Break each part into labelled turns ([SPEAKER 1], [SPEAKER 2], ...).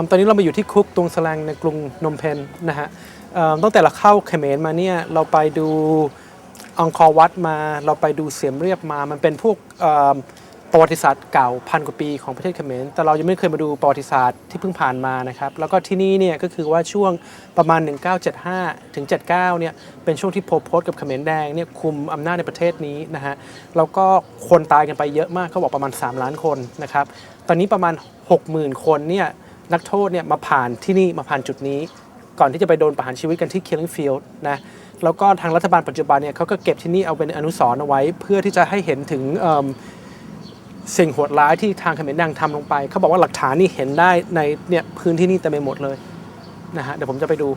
[SPEAKER 1] ตอนนี้เรามาอยู่ที่คุกตุงสแลงในกรุงนมเพนนะฮะตั้งแต่เราเข้าเขมรมาเนี่ยเราไปดูอังคอร์วัดมาเราไปดูเสียมเรียบมามันเป็นพวกประวัติศาสตร์เก่า1,000 กว่าปีของประเทศเขมรแต่เรายังไม่เคยมาดูประวัติศาสตร์ที่เพิ่งผ่านมานะครับแล้วก็ที่นี่เนี่ยก็คือว่าช่วงประมาณ1975 ถึง 79เนี่ยเป็นช่วงที่โพล โพธกับเขมรแดงเนี่ยคุมอำนาจในประเทศนี้นะฮะแล้วก็คนตายกันไปเยอะมากเขาบอกประมาณ3 ล้านคนนะครับตอนนี้ประมาณ 60,000 คนเนี่ยนักโทษเนี่ยมาผ่านที่นี่มาผ่านจุดนี้ก่อนที่จะไปโดนประหารชีวิตกันที่ Killing Field นะแล้วก็ทางรัฐบาลปัจจุบันเนี่ยเขาก็เก็บที่นี่เอาเป็นอนุสรณ์เอาไว้เพื่อที่จะให้เห็นถึงสิ่งโหดร้ายที่ทางเขมรแดงทำลงไปเขาบอกว่าหลักฐานนี่เห็นได้ในเนี่ยพื้นที่นี่เต็มไปหมดเลยนะฮะเดี๋ยวผมจะไปดู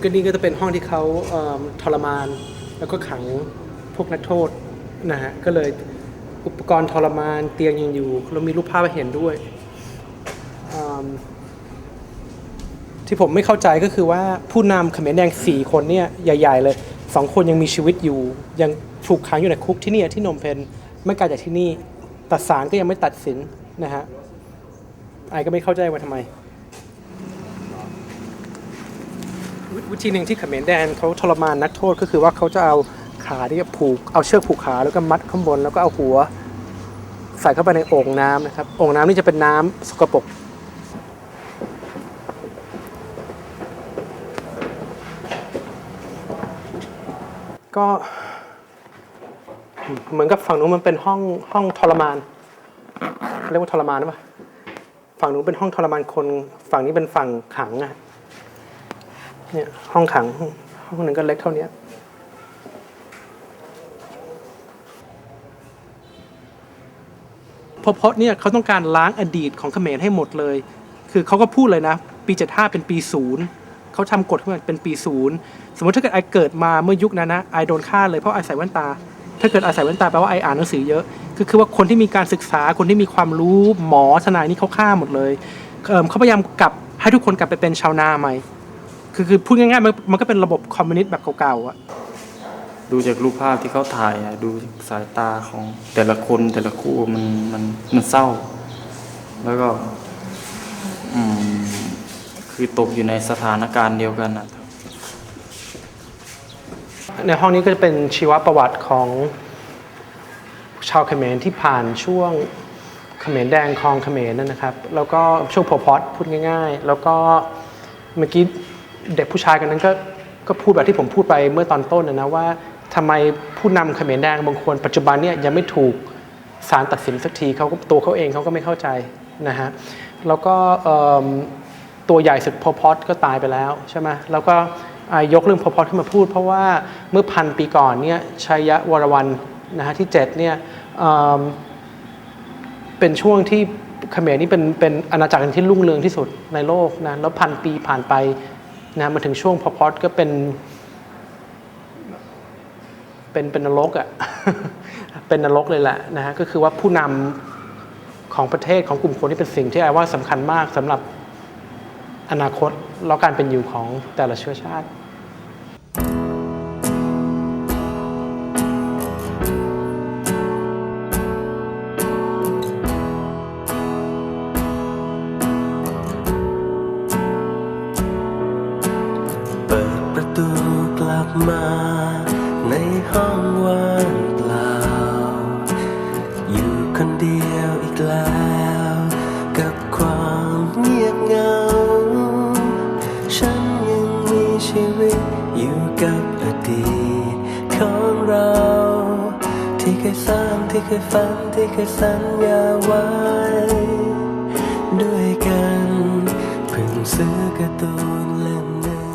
[SPEAKER 1] ก็นี่ก็จะเป็นห้องที่เขาทรมานแล้วก็ขังพวกนักโทษนะฮะก็เลยอุปกรณ์ทรมานเตียงยังอยู่เรามีรูปภาพให้เห็นด้วยที่ผมไม่เข้าใจก็คือว่าผู้นำเขมรแดง4 คนเนี่ยใหญ่ๆเลย2 คนยังมีชีวิตอยู่ยังถูกขังอยู่ในคุกที่นี่ที่นมเพนไม่ไกลจากที่นี่แต่ศาลก็ยังไม่ตัดสินนะฮะไอ้ก็ไม่เข้าใจว่าทำไมวิธีหนึ่งที่เขมรแดงเขาทรมานนักโทษก็คือว่าเขาจะเอาขาที่ผูกเอาเชือกผูกขาแล้วก็มัดข้างบนแล้วก็เอาหัวใส่เข้าไปในโอ่งน้ำนะครับโอ่งน้ำนี่จะเป็นน้ำสกปรกก็เหมือนกับฝั่งนู้นมันเป็นห้องทรมานเรียกว่าทรมานหรือเปล่าฝั่งนู้นเป็นห้องทรมานคนฝั่งนี้เป็นฝั่งขังอะเนี่ยห้องขังห้องหนึ่งก็เล็กเท่านี้พจน์เนี่ยเขาต้องการล้างอดีตของเขมรให้หมดเลยคือเขาก็พูดเลยนะปี75เป็นปี0เขาทำกฎขึ้นมาเป็นปี0สมมติถ้าเกิดไอเกิดมาเมื่อยุคนั้นนะไอโดนฆ่าเลยเพราะไอใส่แว่นตาถ้าเกิดไอใส่แว่นตาแปลว่าไออ่านหนังสือเยอะคือว่าคนที่มีการศึกษาคนที่มีความรู้หมอทนายนี่เขาฆ่าหมดเลยเขาพยายามกลับให้ทุกคนกลับไปเป็นชาวนาใหม่คือพูดง่ายๆมันก็เป็นระบบคอมมิวนิสต์แบบเก่าๆอะ
[SPEAKER 2] ดูจากรูปภาพที่เขาถ่ายดูสายตาของแต่ละคนแต่ละคู่มันเศร้าแล้วก็คือตกอยู่ในสถานการณ์เดียวกันนะ
[SPEAKER 1] ในห้องนี้ก็จะเป็นชีวประวัติของชาวเขมรที่ผ่านช่วงเขมรแดงครองเขมรนั่นนะครับแล้วก็ช่วงโพล โพธพูดง่ายๆแล้วก็เมื่อกี้เด็กผู้ชายกันนั้นก็พูดแบบที่ผมพูดไปเมื่อตอนต้นนะว่าทำไมผู้นำเขมรแดงบางคนปัจจุบันเนี่ยยังไม่ถูกศาลตัดสินสักทีตัวเขาเองเขาก็ไม่เข้าใจนะฮะแล้วก็ตัวใหญ่สุดโพล โพธก็ตายไปแล้วใช่ไหมแล้วก็ยกเรื่องโพล โพธขึ้นมาพูดเพราะว่าเมื่อ1,000 ปีก่อนเนี่ยชัยวรวรรณนะฮะที่7เนี่ยเป็นช่วงที่เขมรนี่เป็นอาณาจักรที่รุ่งเรืองที่สุดในโลกนะแล้ว1,000 ปีผ่านไปนะมาถึงช่วงโพล โพธก็เป็นนรกอ่ะ เป็นนรกเลยแหละนะฮะก็คือว่าผู้นำของประเทศของกลุ่มคนที่เป็นสิ่งที่ไอ้ว่าสำคัญมากสำหรับอนาคตแล้วการเป็นอยู่ของแต่ละเชื้อชาติ
[SPEAKER 3] เปิดประตูกลับมาในห้องว่างเปล่าอยู่คนเดียวอีกแล้วกับความเงียบเหงาฉันยังมีชีวิตอยู่กับอดีตของเราที่เคยสร้างที่เคยฝันที่เคยสัญญาไว้ด้วยกันเพิ่งซื้อการ์ตูนเล่มหนึ่ง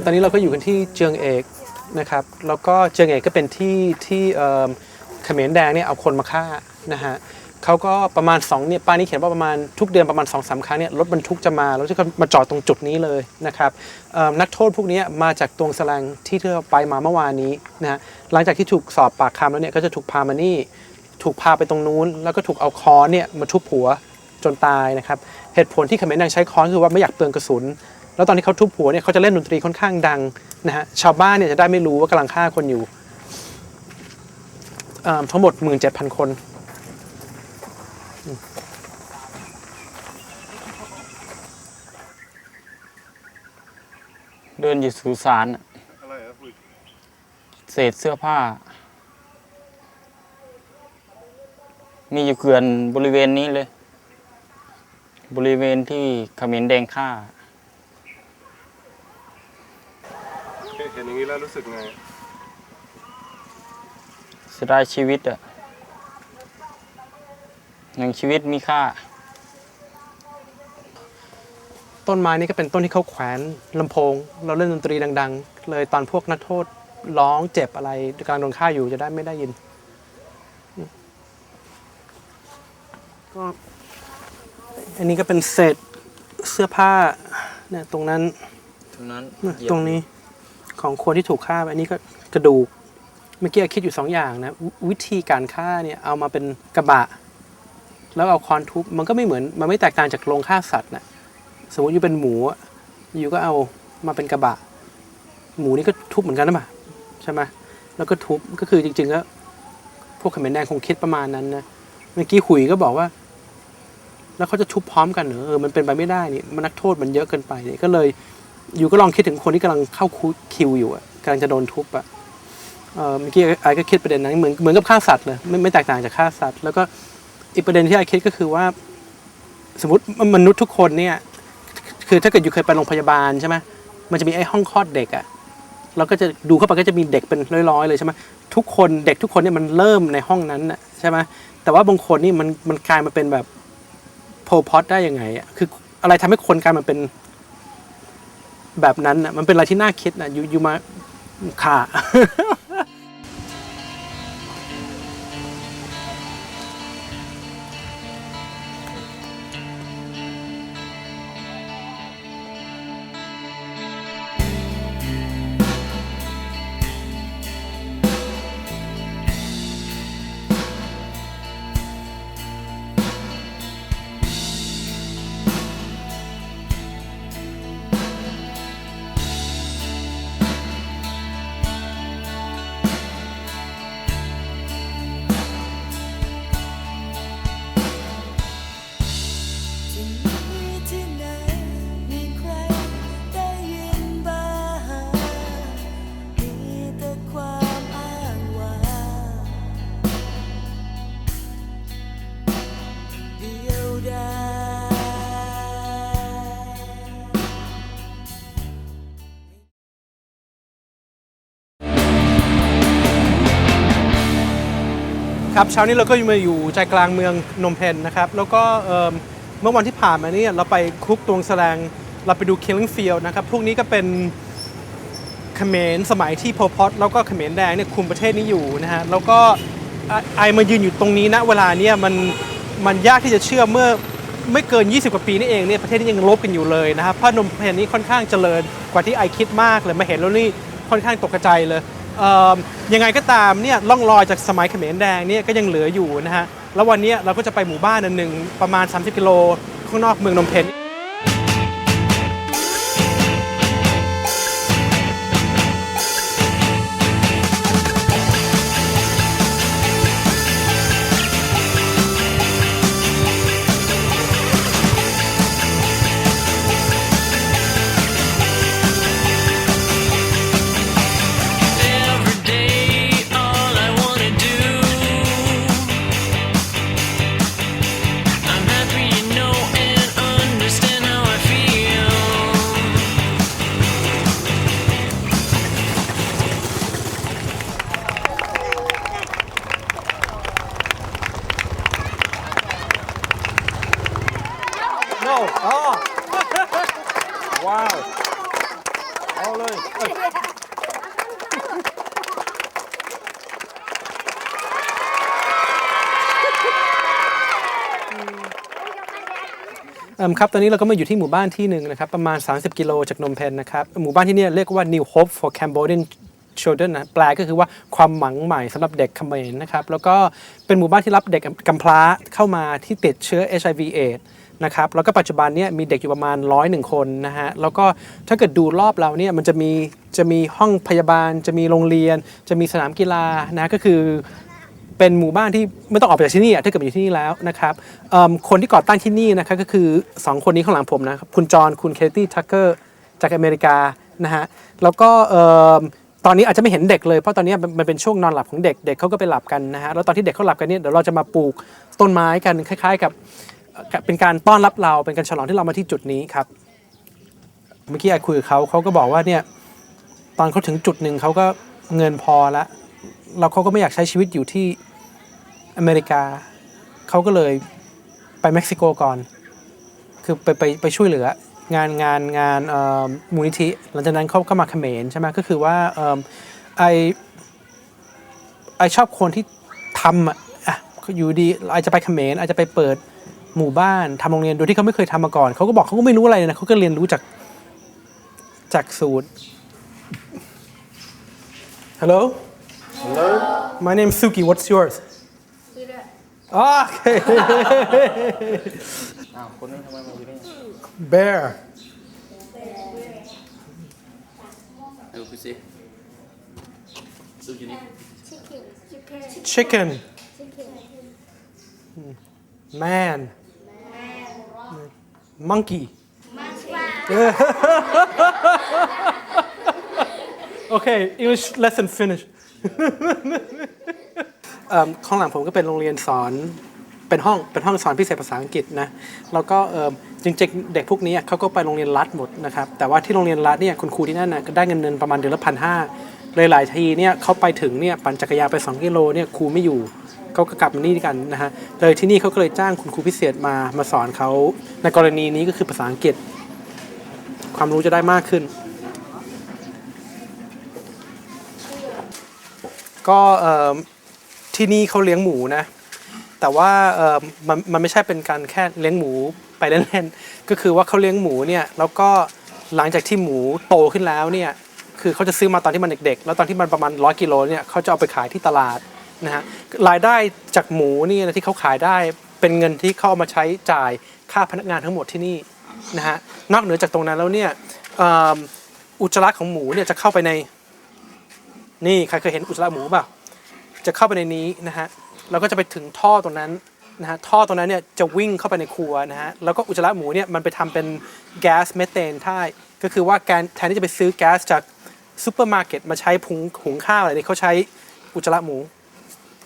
[SPEAKER 1] ตอนนี้เราก็อยู่กันที่เจืองเอกนะครับแล้วก็เจืองเอกก็เป็นที่เขมรแดงเนี่ยเอาคนมาฆ่านะฮะเขาก็ประมาณ2เนี่ยป้ายนี้เขียนว่าประมาณทุกเดือนประมาณ 2-3 ครั้งเนี่ยรถบรรทุกจะมาแล้วจะมาจอดตรงจุดนี้เลยนะครับนักโทษพวกนี้มาจากตวงสแลงที่เราไปมาเมื่อวานนี้นะฮะหลังจากที่ถูกสอบปากคำแล้วเนี่ยก็จะถูกพามานี่ถูกพาไปตรงนู้นแล้วก็ถูกเอาค้อนเนี่ยมาทุบหัวจนตายนะครับเหตุผลที่เขมรแดงใช้ค้อนคือว่าไม่อยากเปลืองกระสุน แล้วตอนที่เขาทุบหัวเนี่ยเขาจะเล่นดนตรีค่อนข้างดังนะฮะชาวบ้านเนี่ยจะได้ไม่รู้ว่ากำลังฆ่าคนอยู่ทั้งหมด 17,000 คน
[SPEAKER 2] เดินอยู่สุสานอะเศษเสื้อผ้า มีอยู่เกลื่อนบริเวณนี้เลย บริเวณที่เขมรแดงฆ่า
[SPEAKER 4] เห็นอย่างนี้แล้วรู้สึกไง
[SPEAKER 2] เสียดายชีวิตอะหนึ่งชีวิตมีค่า
[SPEAKER 1] ต้นไม้นี่ก็เป็นต้นที่เขาแขวนลำโพง เราเล่นดนตรีดังๆ เลยตอนพวกนักโทษร้องเจ็บอะไรกำลังโดนฆ่าอยู่จะได้ไม่ได้ยินก็อันนี้ก็เป็นเศษเสื้อผ้าเนี่ยตรงนั้น
[SPEAKER 2] ตรงนั้น
[SPEAKER 1] ตรงนี้ของคนที่ถูกฆ่าอันนี้ก็กระดูกเมื่อกี้คิดอยู่2 อย่างนะวิธีการฆ่าเนี่ยเอามาเป็นกระบะแล้วเอาค้อนทุบมันก็ไม่เหมือนมันไม่แตกต่างจากโรงฆ่าสัตว์นะสมมติอยู่เป็นหมูอยู่ก็เอามาเป็นกระบะหมูนี่ก็ทุบเหมือนกันนะป่ะใช่ไหมแล้วก็ทุบก็คือจริงๆก็พวกเขมรแดงคงคิดประมาณนั้นนะเมื่อกี้หุยก็บอกว่าแล้วเขาจะทุบพร้อมกันเหรอมันเป็นไปไม่ได้นี่มันนักโทษมันเยอะเกินไปนี่ก็เลยอยู่ก็ลองคิดถึงคนที่กำลังเข้าคิวอยู่กำลังจะโดนทุบเมื่อกี้ไอ้ก็คิดประเด็นนั้นเหมือนกับฆ่าสัตว์เลยไม่แตกต่างจากฆ่าสัตว์แล้วก็อีกประเด็นที่ไอ้คิดก็คือว่าสมมติมนุษย์ทุกคนเนี่ยคือถ้าเกิดอยู่เคยไปโรงพยาบาลใช่ไหมมันจะมีไอ้ห้องคลอดเด็กเราก็จะดูเข้าไปก็จะมีเด็กเป็นร้อยๆเลยใช่ไหมทุกคนเด็กทุกคนเนี่ยมันเริ่มในห้องนั้นใช่ไหมแต่ว่าบางคนนี่มันกลายมาเป็นแบบโพลพอตได้ยังไงคืออะไรทำให้คนกลายมาเป็นแบบนั้นมันเป็นอะไรที่น่าคิดอยู่มาค่ะ
[SPEAKER 5] ที่ไหนมีใครได้ยินบ้างมีแต่ความอ้างว้างเดียวดาย
[SPEAKER 1] ครับเช้านี้เราก็มาอยู่ใจกลางเมืองนมเพนนะครับแล้วก็เมื่อวันที่ผ่านมาเนี่ยเราไปคุกตวงแสลงเราไปดู Killing Field นะครับพวกนี้ก็เป็นเขมรสมัยที่โพลพอตแล้วก็เขมรแดงเนี่ยคุมประเทศนี้อยู่นะฮะแล้วก็ไอมายืนอยู่ตรงนี้นะเวลาเนี่ยมันยากที่จะเชื่อเมื่อไม่เกิน20 กว่าปีนี่เองเนี่ยประเทศนี้ยังรบกันอยู่เลยนะครับเพราะนมเพนนี้ค่อนข้างเจริญกว่าที่ไอคิดมากเลยมาเห็นแล้วนี่ค่อนข้างตกใจเลยยังไงก็ตามเนี่ยล่องรอยจากสมัยเขมรแดงเนี่ยก็ยังเหลืออยู่นะฮะแล้ววันนี้เราก็จะไปหมู่บ้านหนึ่งประมาณ30 กิโลข้างนอกเมืองนมเพน no อ๋อ ว้าวเอาเลยครับตอนนี้เราก็มาอยู่ที่หมู่บ้านที่หนึ่งนะครับประมาณ30 กิโลจากนมเพนนะครับหมู่บ้านที่นี่เรียกว่า New Hope for Cambodian Children นะแปลก็คือว่าความหวังใหม่สำหรับเด็กเขมรนะครับแล้วก็เป็นหมู่บ้านที่รับเด็กกำพร้าเข้ามาที่ติดเชื้อ HIV/AIDS นะครับแล้วก็ปัจจุบันเนี่ยมีเด็กอยู่ประมาณ101 คนนะฮะแล้วก็ถ้าเกิดดูรอบเราเนี่ยมันจะมีห้องพยาบาลจะมีโรงเรียนจะมีสนามกีฬานะก็คือเป็นหมู่บ้านที่ไม่ต้องออกไปจากที่นี่ถ้าเกิดมาอยู่ที่นี่แล้วนะครับคนที่ก่อตั้งที่นี่นะครับก็คือ2คนนี้ข้างหลังผมนะครับคุณจอห์นคุณเคที่ทักเกอร์จากอเมริกานะฮะแล้วก็ตอนนี้อาจจะไม่เห็นเด็กเลยเพราะตอนนี้มันเป็นช่วงนอนหลับของเด็กเขาก็ไปหลับกันนะฮะแล้วตอนที่เด็กเขาหลับกันเนี่ยเดี๋ยวเราจะมาปลูกต้นไม้กันคล้ายๆกับเป็นการต้อนรับเราเป็นการฉลองที่เรามาที่จุดนี้ครับเมื่อกี้ไอ้คุยกับเขาก็บอกว่าเนี่ยตอนเขาถึงจุดหนึ่งเขาก็เงินพอแล้วเราเขาก็ไม่อยากใช้ชีวิตอยู่ที่อเมริกาเขาก็เลยไปเม็กซิโกก่อนคือไปช่วยเหลืองานมูลนิธิหลังจากนั้นเขาก็มาเขมรใช่ไหมก็คือว่าไอชอบคนที่ทำอยู่ดีอาจจะไปเขมรอาจจะไปเปิดหมู่บ้านทำโรงเรียนโดยที่เขาไม่เคยทำมาก่อนเขาก็บอกเขาก็ไม่รู้อะไรนะเขาก็เรียนรู้จากศูนย์ Hello My name is Suki What's yours Okay
[SPEAKER 2] คนนี้ทำไมมาอยู่นี่
[SPEAKER 1] Bear
[SPEAKER 2] ดูสิดูนี่
[SPEAKER 1] Chicken Man Monkey Okay English lesson finish ข้างหลังผมก็เป็นโรงเรียนสอนเป็นห้องสอนพิเศษภาษาอังกฤษนะแล้วก็จริงๆเด็กพวกนี้เขาก็ไปโรงเรียนรัฐหมดนะครับแต่ว่าที่โรงเรียนรัฐเนี่ยคุณครูที่นั่นนะก็ได้เงินเดือนประมาณเดือนละ1,500หลายๆทีเนี่ยเขาไปถึงเนี่ยปั่นจักรยานไป2 กิโลเนี่ยครูไม่อยู่เขาก็กลับมานี่กันนะฮะเลยที่นี่เขาก็เลยจ้างคุณครูพิเศษมาสอนเขาในกรณีนี้ก็คือภาษาอังกฤษความรู้จะได้มากขึ้นก็ที่นี่เขาเลี้ยงหมูนะแต่ว่ามันไม่ใช่เป็นการแค่เลี้ยงหมูไปเล่นๆก็คือว่าเขาเลี้ยงหมูเนี่ยแล้วก็หลังจากที่หมูโตขึ้นแล้วเนี่ยคือเขาจะซื้อมาตอนที่มันเด็กๆแล้วตอนที่มันประมาณ100 กิโลเนี่ยเขาจะเอาไปขายที่ตลาดนะฮะรายได้จากหมูนี่นะที่เขาขายได้เป็นเงินที่เขาเอามาใช้จ่ายค่าพนักงานทั้งหมดที่นี่นะฮะนอกเหนือจากตรงนั้นแล้วเนี่ยอุจจาระของหมูเนี่ยจะเข้าไปในนี่ใครเคยเห็นอุจจาระหมูป่ะจะเข้าไปในนี้นะฮะแล้วก็จะไปถึงท่อตรงนั้นนะฮะท่อตรงนั้นเนี่ยจะวิ่งเข้าไปในครัวนะฮะแล้วก็อุจจาระหมูเนี่ยมันไปทำเป็นแก๊สเมเทนได้ก็คือว่าแทนที่จะไปซื้อแก๊สจากซูเปอร์มาร์เก็ตมาใช้หุงข้าวอะไรนี่เขาใช้อุจจาระหมู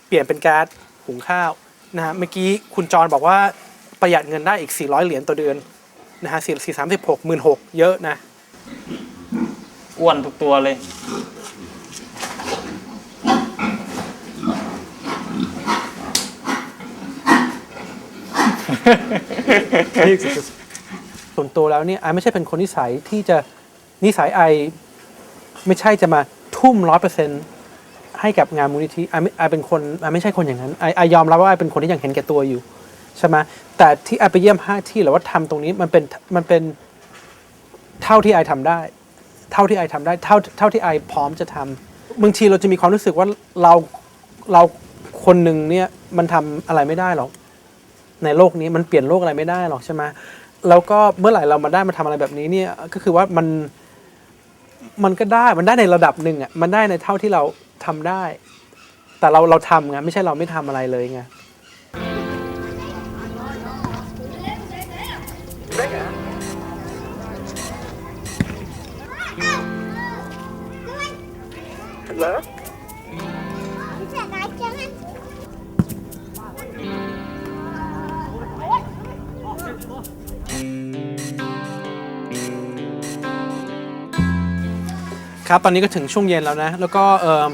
[SPEAKER 1] เปลี่ยนเป็นแก๊สหุงข้าวนะฮะเมื่อกี้คุณจรบอกว่าประหยัดเงินได้อีก$400ต่อเดือนนะฮะ436 16,000เยอะนะ
[SPEAKER 2] อ้วนทุกตัวเลย
[SPEAKER 1] ส่วนตัวแล้วเนี่ยไอไม่ใช่เป็นคนนิสัยไอไม่ใช่จะมาทุ่ม100%ให้กับงานมูลนิธิไอเป็นคนไอไม่ใช่คนอย่างนั้นไอยอมรับว่าไอเป็นคนที่ยังเห็นแก่ตัวอยู่ใช่ไหมแต่ที่ไอไปเยี่ยม5 ที่หรือว่าทำตรงนี้มันเป็นเท่าที่ไอทำได้เท่าที่ไอพร้อมจะทำบางทีเราจะมีความรู้สึกว่าเราคนหนึ่งเนี่ยมันทำอะไรไม่ได้หรอกในโลกนี้มันเปลี่ยนโลกอะไรไม่ได้หรอกใช่ไหมแล้วก็เมื่อไหร่เรามาทำอะไรแบบนี้เนี่ยก็คือว่ามันก็ได้มันได้ในระดับหนึ่งอ่ะมันได้ในเท่าที่เราทำได้แต่เราทำไงไม่ใช่เราไม่ทำอะไรเลยไงครับตอนนี้ก็ถึงช่วงเย็นแล้วนะแล้วก็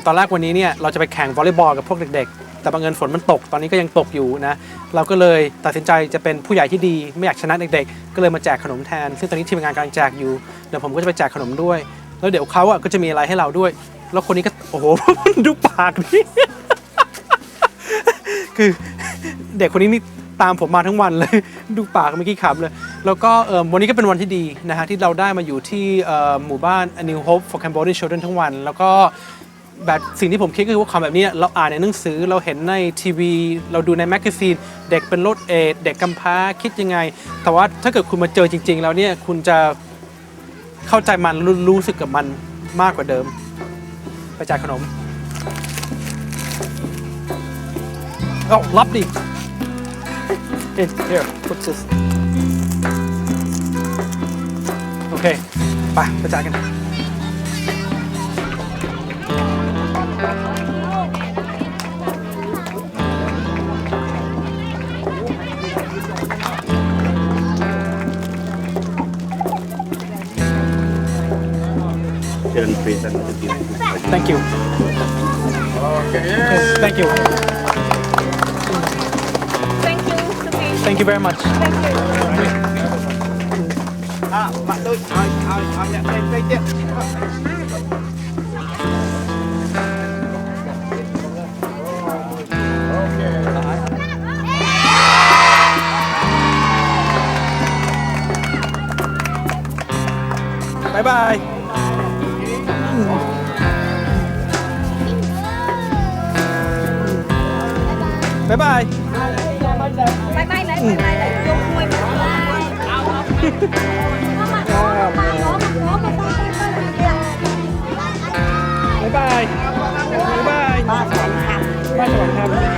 [SPEAKER 1] ตอนแรกวันนี้เนี่ยเราจะไปแข่งวอลเลย์บอลกับพวกเด็กๆแต่บังเอิญฝนมันตกตอนนี้ก็ยังตกอยู่นะเราก็เลยตัดสินใจจะเป็นผู้ใหญ่ที่ดีไม่อยากชนะเด็กๆก็เลยมาแจกขนมแทนซึ่งตอนนี้ทีมงานกำลังแจกอยู่เดี๋ยวผมก็จะไปแจกขนมด้วยแล้วเดี๋ยวเขาก็จะมีอะไรให้เราด้วยแล้วคนนี้ก็โอ้โห ดูปากนี่ คือเด็กคนนี้นี่ตามผมมาทั้งวันเลยดูปากเมื่อกี้ขำเลยแล้วก็วันนี้ก็เป็นวันที่ดีนะฮะที่เราได้มาอยู่ที่หมู่บ้าน A New Hope for Cambodian Children ทั้งวันแล้วก็ แบบสิ่งที่ผมคิดก็คือว่าความแบบนี้เราอ่านในหนังสือเราเห็นในทีวี เราดูในแมกกาซีนเด็กเป็นโรคเอดส์เด็กกำพร้าคิดยังไง แต่ว่าถ้าเกิดคุณมาเจอจริง ๆ แล้วเนี่ยคุณจะเข้าใจมันรู้สึกกับมันมากกว่าเดิม ไปจ่ายขนมรับดิ Here put this โอเคไปจ่ายกัน Thank you. Okay. Thank you. Thank you very much. Bye bye. Bye bye.
[SPEAKER 6] Bye bye lại vô khui mà
[SPEAKER 1] Bye bye. Bye bye. Baสวัสดีครับ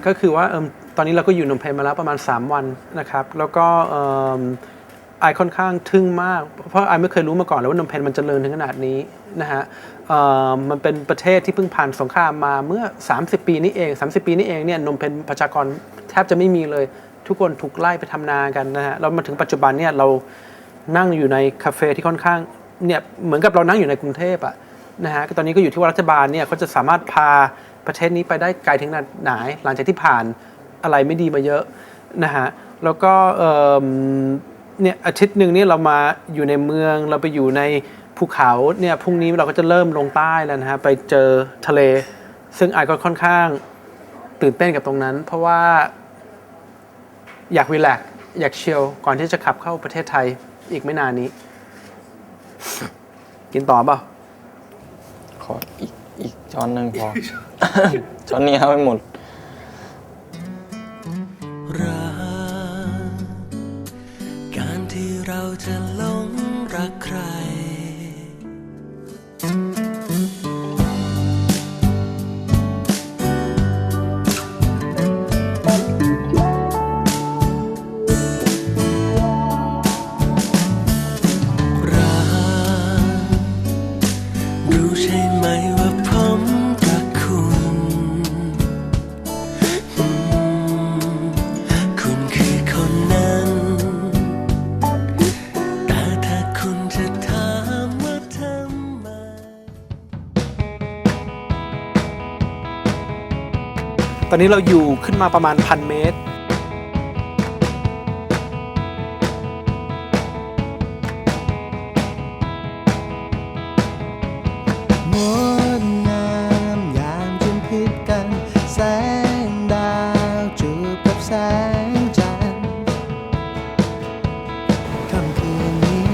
[SPEAKER 1] ก็คือว่าตอนนี้เราก็อยู่นมเพลมาแล้วประมาณ3 วันนะครับแล้วก็ไอค่อนข้างทึ่งมากเพราะไอไม่เคยรู้มาก่อนเลยว่านมเพลมันเจริญถึงขนาดนี้นะฮะมันเป็นประเทศที่เพิ่งผ่านสงครามมาเมื่อ30 ปีนี้เอง30 ปีนี้เองเนี่ยนมเพลประชากรแทบจะไม่มีเลยทุกคนถูกไล่ไปทำนากันนะฮะแล้วมาถึงปัจจุบันเนี่ยเรานั่งอยู่ในคาเฟ่ที่ค่อนข้างเนี่ยเหมือนกับเรานั่งอยู่ในกรุงเทพอะนะฮะตอนนี้ก็อยู่ที่ว่ารัฐบาลเนี่ยเขาจะสามารถพาประเทศนี้ไปได้ไกลถึงไหนหลังจากที่ผ่านอะไรไม่ดีมาเยอะนะฮะแล้วก็เนี่ยอาทิตย์หนึ่งนี่เรามาอยู่ในเมืองเราไปอยู่ในภูเขาเนี่ยพรุ่งนี้เราก็จะเริ่มลงใต้แล้วนะฮะไปเจอทะเลซึ่งไอก็ค่อนข้างตื่นเต้นกับตรงนั้นเพราะว่าอยากรีแลกซ์อยากชิลก่อนที่จะขับเข้าประเทศไทยอีกไม่นานนี้ กินต่อเปล่า
[SPEAKER 2] ขออีกช้อนหนึ่งพอ ช้อนนี้เอาไม่หมด
[SPEAKER 3] รักการที่เราจะหลงรักใครรักรู้ใช่ไหมว่าผมรักคุณคุณคือคนนั้น แต่ถ้าคุณจะถามว่าทำไม
[SPEAKER 1] ตอนนี้เราอยู่ขึ้นมาประมาณ 1,000 เมตร
[SPEAKER 7] งดงามยามจนผิดกันแสงดาวจูบกับแสงจันทร์ค่ำคืนนี้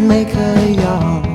[SPEAKER 7] ไม่เคยยอม